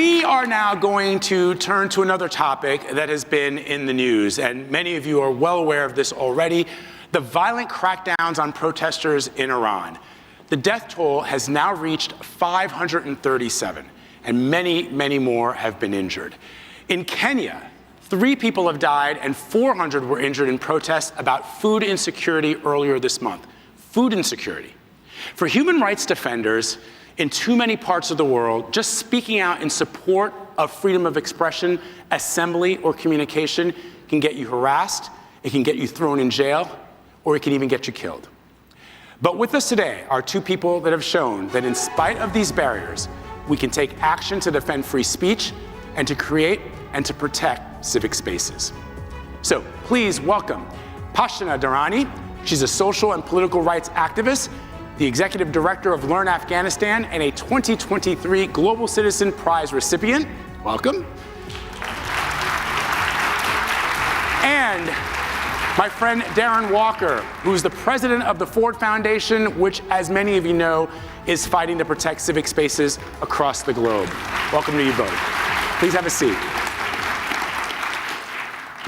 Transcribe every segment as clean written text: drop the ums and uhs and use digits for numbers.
We are now going to turn to another topic that has been in the news, and many of you are well aware of this already, the violent crackdowns on protesters in Iran. The death toll has now reached 537, and many, many more have been injured. In Kenya, 3 people have died and 400 were injured in protests about food insecurity earlier this month. Food insecurity. For human rights defenders in too many parts of the world, just speaking out in support of freedom of expression, assembly, or communication can get you harassed, it can get you thrown in jail, or it can even get you killed. But with us today are 2 people that have shown that in spite of these barriers, we can take action to defend free speech and to create and to protect civic spaces. So please welcome Pashtana Durrani. She's a social and political rights activist, the Executive Director of LEARN Afghanistan, and a 2023 Global Citizen Prize recipient. Welcome. And my friend Darren Walker, who's the president of the Ford Foundation, which, as many of you know, is fighting to protect civic spaces across the globe. Welcome to you both. Please have a seat.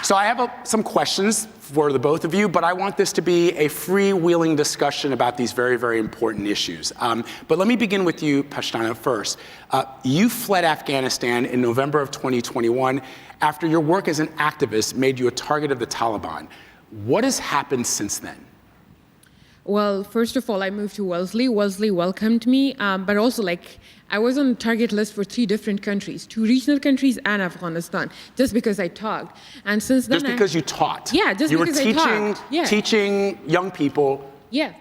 So I have some questions for the both of you, but I want this to be a freewheeling discussion about these very, very important issues. But let me begin with you, Pashtana, first. You fled Afghanistan in November of 2021 after your work as an activist made you a target of the Taliban. What has happened since then? Well, first of all, I moved to Wellesley. Wellesley welcomed me, but also, I was on the target list for 3 different countries, 2 regional countries and Afghanistan, just because I talked. And since then, just because you taught? Yeah, just because I taught. You were teaching young people,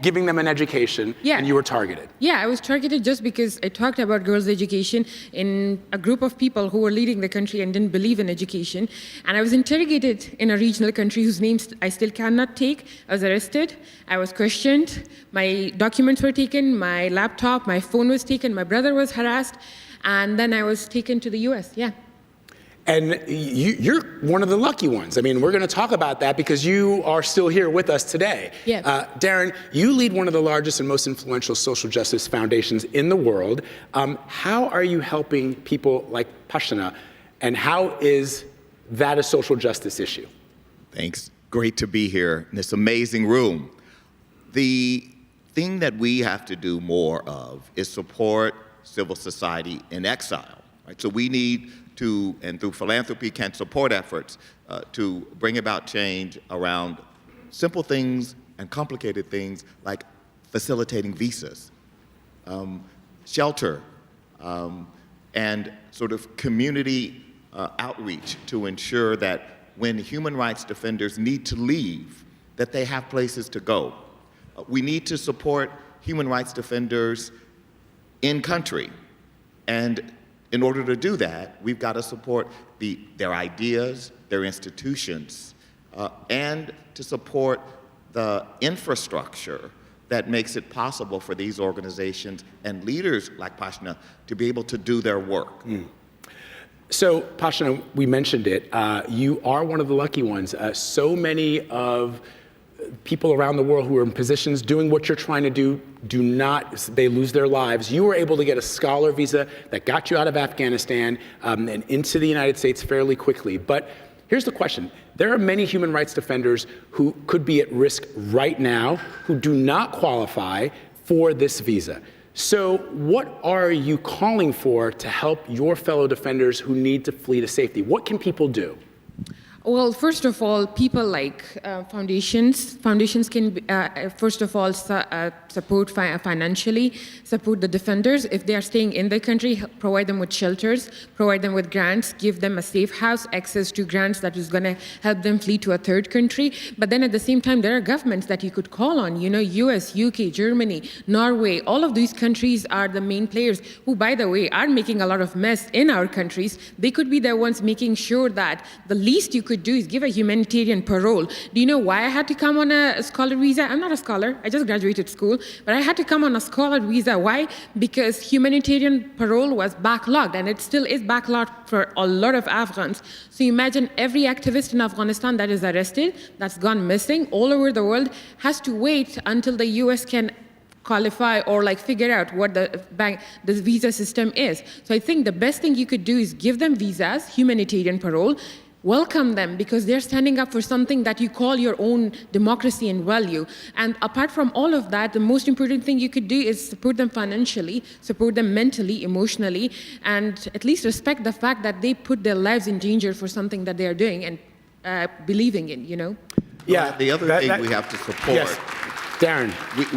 giving them an education, and you were targeted. Yeah, I was targeted just because I talked about girls' education in a group of people who were leading the country and didn't believe in education. And I was interrogated in a regional country whose names I still cannot take. I was arrested, I was questioned, my documents were taken, my laptop, my phone was taken, my brother was harassed, and then I was taken to the US, And you're one of the lucky ones. I mean, we're going to talk about that because you are still here with us today. Darren, you lead one of the largest and most influential social justice foundations in the world. How are you helping people like Pashtana, and how is that a social justice issue? Thanks. Great to be here in this amazing room. The thing that we have to do more of is support civil society in exile. Right? So we need to, and through philanthropy, can support efforts to bring about change around simple things and complicated things like facilitating visas, shelter, and sort of community outreach to ensure that when human rights defenders need to leave, that they have places to go. We need to support human rights defenders in country, and in order to do that, we've got to support their ideas, their institutions, and to support the infrastructure that makes it possible for these organizations and leaders like Pashtana to be able to do their work. So, Pashtana, we mentioned it. You are one of the lucky ones. So many of people around the world who are in positions doing what you're trying to do, they lose their lives. You were able to get a scholar visa that got you out of Afghanistan and into the United States fairly quickly. But here's the question. There are many human rights defenders who could be at risk right now who do not qualify for this visa. So what are you calling for to help your fellow defenders who need to flee to safety? What can people do? Well, first of all, people like foundations can, first of all, support financially, support the defenders. If they are staying in the country, provide them with shelters, provide them with grants, give them a safe house, access to grants that is going to help them flee to a third country. But then at the same time, there are governments that you could call on, US, UK, Germany, Norway. All of these countries are the main players who, by the way, are making a lot of mess in our countries. They could be the ones making sure that the least you could do is give a humanitarian parole. Do you know why I had to come on a scholar visa? I'm not a scholar, I just graduated school, but I had to come on a scholar visa. Why? Because humanitarian parole was backlogged, and it still is backlogged for a lot of Afghans. So imagine every activist in Afghanistan that is arrested, that's gone missing all over the world, has to wait until the US can qualify or like figure out what the visa system is. So I think the best thing you could do is give them visas, humanitarian parole, welcome them because they're standing up for something that you call your own democracy and value. And apart from all of that, the most important thing you could do is support them financially, support them mentally, emotionally, and at least respect the fact that they put their lives in danger for something that they are doing and believing in, you know? Yeah. The other thing we have to support. Yes. Darren.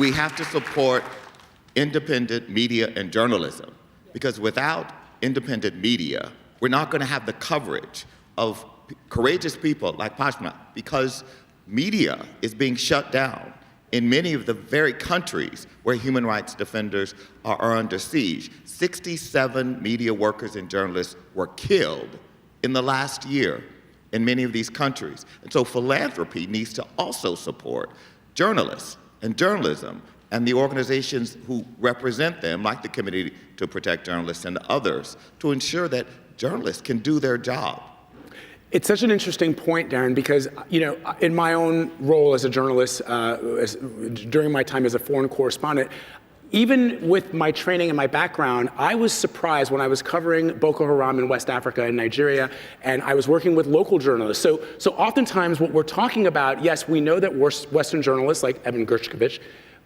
We have to support independent media and journalism, because without independent media, we're not going to have the coverage of courageous people like Pashtana, because media is being shut down in many of the very countries where human rights defenders are under siege. 67 media workers and journalists were killed in the last year in many of these countries. And so philanthropy needs to also support journalists and journalism and the organizations who represent them, like the Committee to Protect Journalists and others, to ensure that journalists can do their job. It's such an interesting point, Darren, because in my own role as a journalist, during my time as a foreign correspondent, even with my training and my background, I was surprised when I was covering Boko Haram in West Africa and Nigeria, and I was working with local journalists. So oftentimes what we're talking about, yes, we know that Western journalists like Evan Gershkovich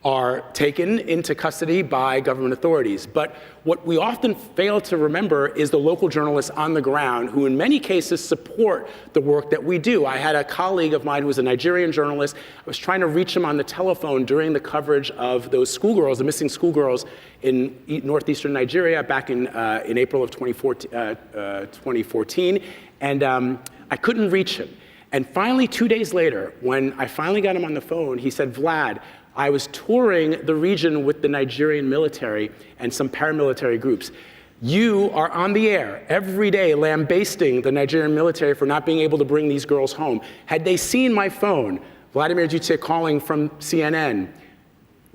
are taken into custody by government authorities. But what we often fail to remember is the local journalists on the ground who in many cases support the work that we do. I had a colleague of mine who was a Nigerian journalist. I was trying to reach him on the telephone during the coverage of those schoolgirls, the missing schoolgirls in northeastern Nigeria back in April of 2014. And I couldn't reach him. And finally, 2 days later, when I finally got him on the phone, he said, Vlad, I was touring the region with the Nigerian military and some paramilitary groups. You are on the air every day lambasting the Nigerian military for not being able to bring these girls home. Had they seen my phone, Vladimir Duthiers calling from CNN,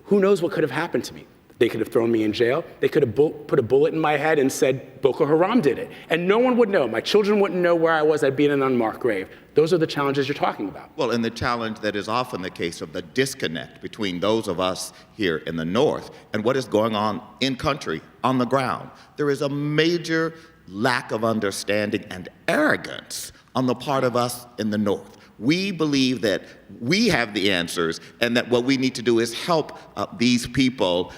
who knows what could have happened to me? They could have thrown me in jail. They could have put a bullet in my head and said Boko Haram did it. And no one would know. My children wouldn't know where I was. I'd be in an unmarked grave. Those are the challenges you're talking about. Well, and the challenge that is often the case of the disconnect between those of us here in the North and what is going on in country, on the ground. There is a major lack of understanding and arrogance on the part of us in the North. We believe that we have the answers and that what we need to do is help these people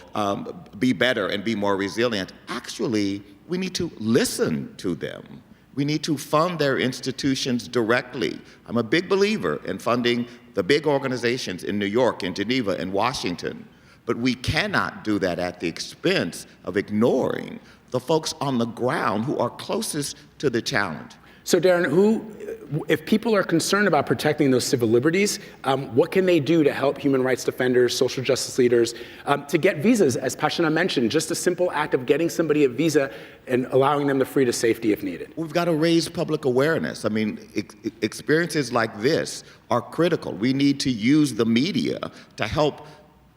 be better and be more resilient. Actually, we need to listen to them. We need to fund their institutions directly. I'm a big believer in funding the big organizations in New York, in Geneva, in Washington. But we cannot do that at the expense of ignoring the folks on the ground who are closest to the challenge. So Darren, if people are concerned about protecting those civil liberties, what can they do to help human rights defenders, social justice leaders, to get visas? As Pashtana mentioned, just a simple act of getting somebody a visa and allowing them the free to safety if needed. We've got to raise public awareness. I mean, experiences like this are critical. We need to use the media to help,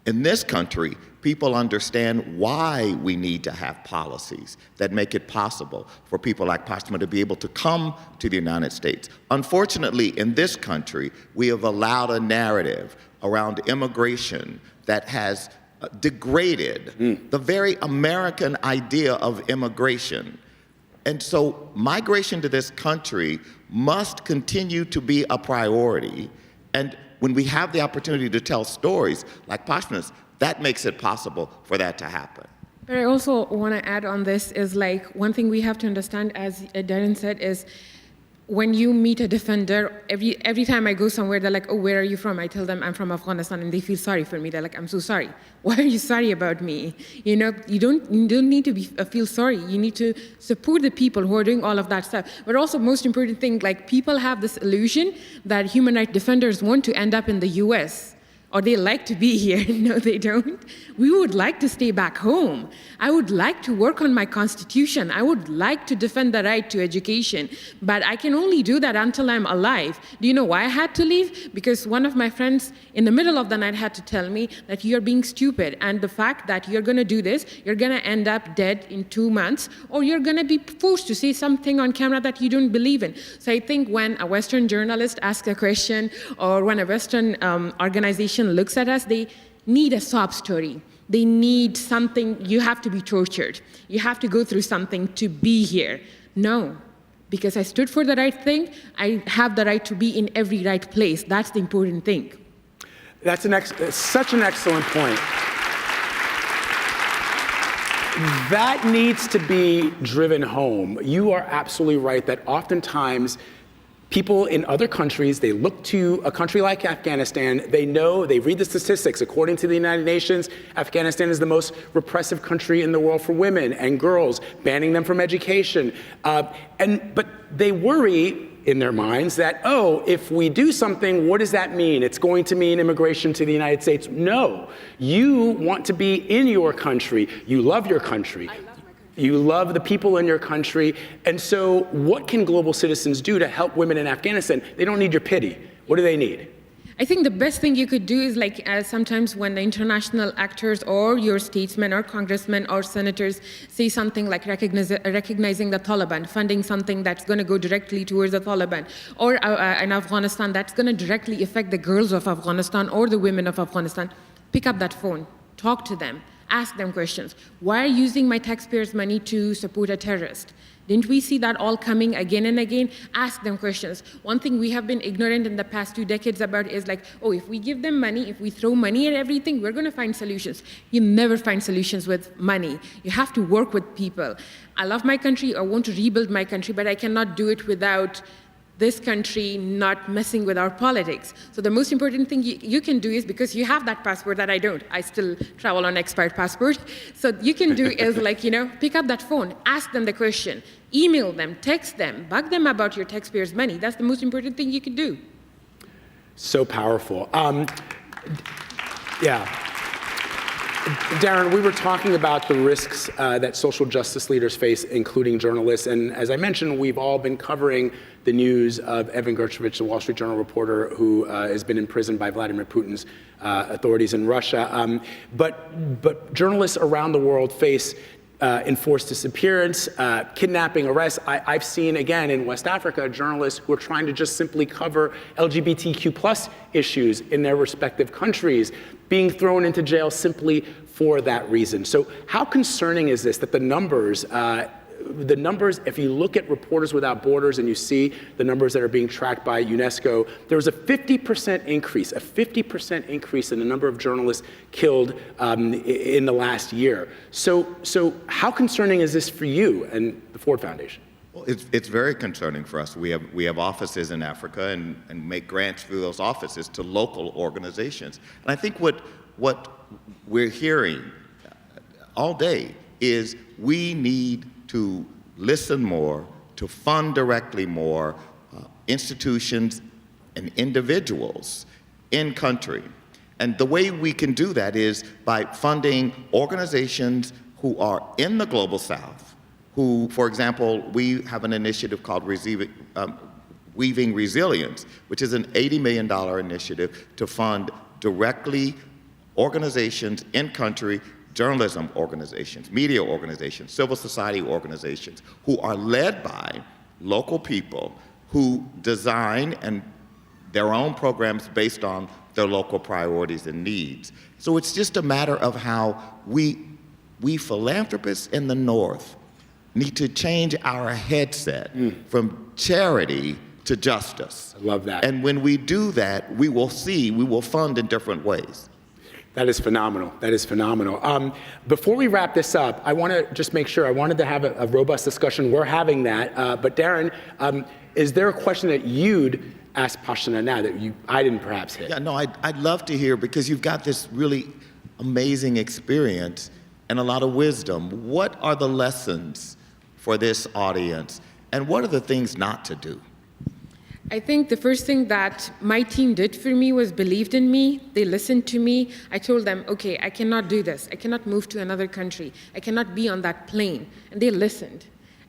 in this country, people understand why we need to have policies that make it possible for people like Pashtana to be able to come to the United States. Unfortunately, in this country, we have allowed a narrative around immigration that has degraded the very American idea of immigration. And so migration to this country must continue to be a priority. And when we have the opportunity to tell stories like Pashtana's, that makes it possible for that to happen. But I also want to add on this is like one thing we have to understand, as Darren said, is when you meet a defender, every time I go somewhere, they're like, oh, where are you from? I tell them I'm from Afghanistan, and they feel sorry for me. They're like, I'm so sorry. Why are you sorry about me? You know, you don't need to feel sorry. You need to support the people who are doing all of that stuff. But also, most important thing, like people have this illusion that human rights defenders want to end up in the US. Or they like to be here. No, they don't. We would like to stay back home. I would like to work on my constitution. I would like to defend the right to education. But I can only do that until I'm alive. Do you know why I had to leave? Because one of my friends in the middle of the night had to tell me that you're being stupid. And the fact that you're going to do this, you're going to end up dead in 2 months, or you're going to be forced to say something on camera that you don't believe in. So I think when a Western journalist asks a question, or when a Western organization looks at us, they need a sob story. They need something. You have to be tortured. You have to go through something to be here. No, because I stood for the right thing, I have the right to be in every right place. That's the important thing. That's such an excellent point. That needs to be driven home. You are absolutely right that oftentimes people in other countries, they look to a country like Afghanistan, they read the statistics. According to the United Nations, Afghanistan is the most repressive country in the world for women and girls, banning them from education. But they worry in their minds that, oh, if we do something, what does that mean? It's going to mean immigration to the United States. No, you want to be in your country. You love your country. You love the people in your country. And so what can global citizens do to help women in Afghanistan? They don't need your pity. What do they need? I think the best thing you could do is sometimes when the international actors or your statesmen or congressmen or senators say something like recognizing the Taliban, funding something that's going to go directly towards the Taliban, or in Afghanistan that's going to directly affect the girls of Afghanistan or the women of Afghanistan, pick up that phone, talk to them, ask them questions. Why are you using my taxpayers' money to support a terrorist? Didn't we see that all coming again and again? Ask them questions. One thing we have been ignorant in the past 2 decades about is if we give them money, if we throw money at everything, we're going to find solutions. You never find solutions with money. You have to work with people. I love my country. I want to rebuild my country, but I cannot do it without this country not messing with our politics. So the most important thing you can do is, because you have that passport that I don't, I still travel on expired passport. So you can do is pick up that phone, ask them the question, email them, text them, bug them about your taxpayers' money. That's the most important thing you can do. So powerful. Yeah. Darren, we were talking about the risks that social justice leaders face, including journalists. And as I mentioned, we've all been covering the news of Evan Gershkovich, the Wall Street Journal reporter who has been imprisoned by Vladimir Putin's authorities in Russia. But journalists around the world face enforced disappearance, kidnapping, arrests. I've seen, again, in West Africa, journalists who are trying to just simply cover LGBTQ+ issues in their respective countries being thrown into jail simply for that reason. So how concerning is this that the numbers, if you look at Reporters Without Borders and you see the numbers that are being tracked by UNESCO, there was a 50% increase in the number of journalists killed in the last year. So how concerning is this for you and the Ford Foundation? Well, it's very concerning for us. We have offices in Africa and make grants through those offices to local organizations. And I think what we're hearing all day is we need to listen more, to fund directly more institutions and individuals in country. And the way we can do that is by funding organizations who are in the Global South, who, for example, we have an initiative called Weaving Resilience, which is an $80 million initiative to fund directly organizations in country, journalism organizations, media organizations, civil society organizations, who are led by local people who design their own programs based on their local priorities and needs. So it's just a matter of how we philanthropists in the North need to change our headset from charity to justice. I love that. And when we do that, we will fund in different ways. That is phenomenal. That is phenomenal. Before we wrap this up, I want to just make sure, I wanted to have a robust discussion. We're having that. But Darren, is there a question that you'd ask Pashtana now that I didn't perhaps hit? Yeah, no, I'd love to hear, because you've got this really amazing experience and a lot of wisdom. What are the lessons for this audience, and what are the things not to do? I think the first thing that my team did for me was believed in me. They listened to me. I told them, okay, I cannot do this. I cannot move to another country. I cannot be on that plane. And they listened.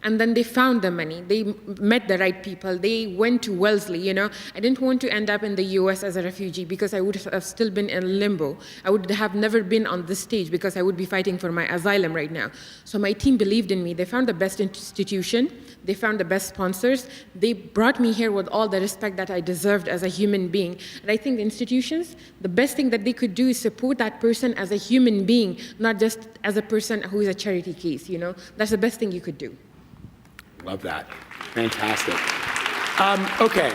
and then they found the money. They met the right people. They went to Wellesley, you know. I didn't want to end up in the US as a refugee because I would have still been in limbo. I would have never been on this stage because I would be fighting for my asylum right now. So my team believed in me. They found the best institution. They found the best sponsors. They brought me here with all the respect that I deserved as a human being. And I think the institutions, the best thing that they could do is support that person as a human being, not just as a person who is a charity case, you know? That's the best thing you could do. Love that. Fantastic. Okay.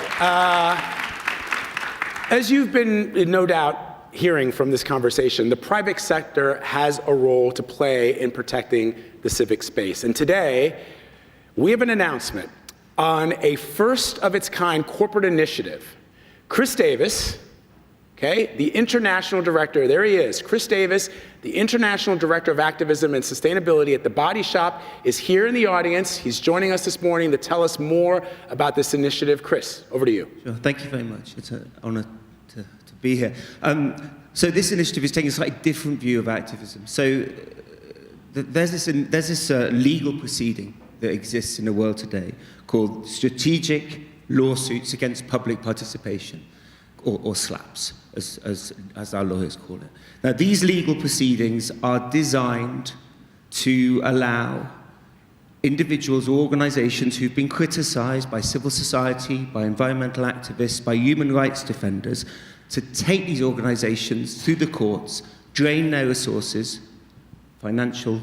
As you've been, no doubt, hearing from this conversation, the private sector has a role to play in protecting the civic space. And today, we have an announcement on a first-of-its-kind corporate initiative. Chris Davis, okay, the International Director, there he is, Chris Davis, the International Director of Activism and Sustainability at The Body Shop, is here in the audience. He's joining us this morning to tell us more about this initiative. Chris, over to you. Sure, thank you very much. It's an honor to be here. So this initiative is taking a slightly different view of activism. So there's this legal proceeding that exists in the world today called strategic lawsuits against public participation, or SLAPs, as our lawyers call it. Now, these legal proceedings are designed to allow individuals or organizations who've been criticized by civil society, by environmental activists, by human rights defenders, to take these organizations through the courts, drain their resources, financial,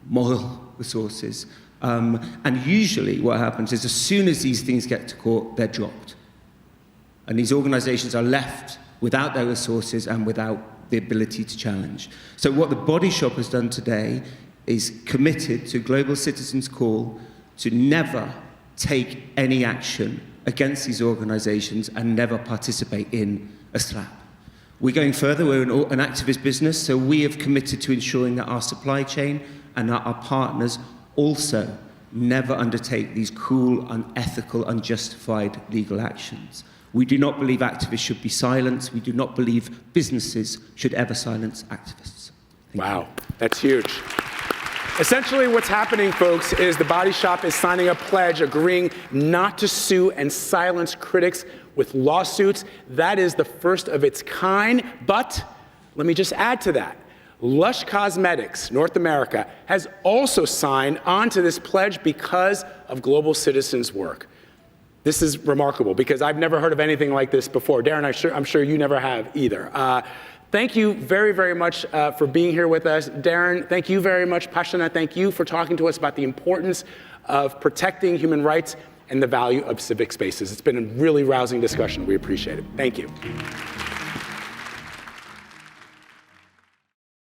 moral resources, and usually what happens is as soon as these things get to court, they're dropped. And these organizations are left without their resources and without the ability to challenge. So what the Body Shop has done today is committed to Global Citizens' Call to never take any action against these organizations and never participate in a SLAP. We're going further. We're an activist business, so we have committed to ensuring that our supply chain and our partners also never undertake these cruel, unethical, unjustified legal actions. We do not believe activists should be silenced. We do not believe businesses should ever silence activists. Wow, that's huge. Essentially what's happening, folks, is the Body Shop is signing a pledge agreeing not to sue and silence critics with lawsuits. That is the first of its kind, but let me just add to that. Lush Cosmetics, North America, has also signed on to this pledge because of Global Citizens' work. This is remarkable because I've never heard of anything like this before. Darren, I'm sure you never have either. Thank you very, very much for being here with us. Darren, thank you very much. Pashtana, thank you for talking to us about the importance of protecting human rights and the value of civic spaces. It's been a really rousing discussion. We appreciate it. Thank you.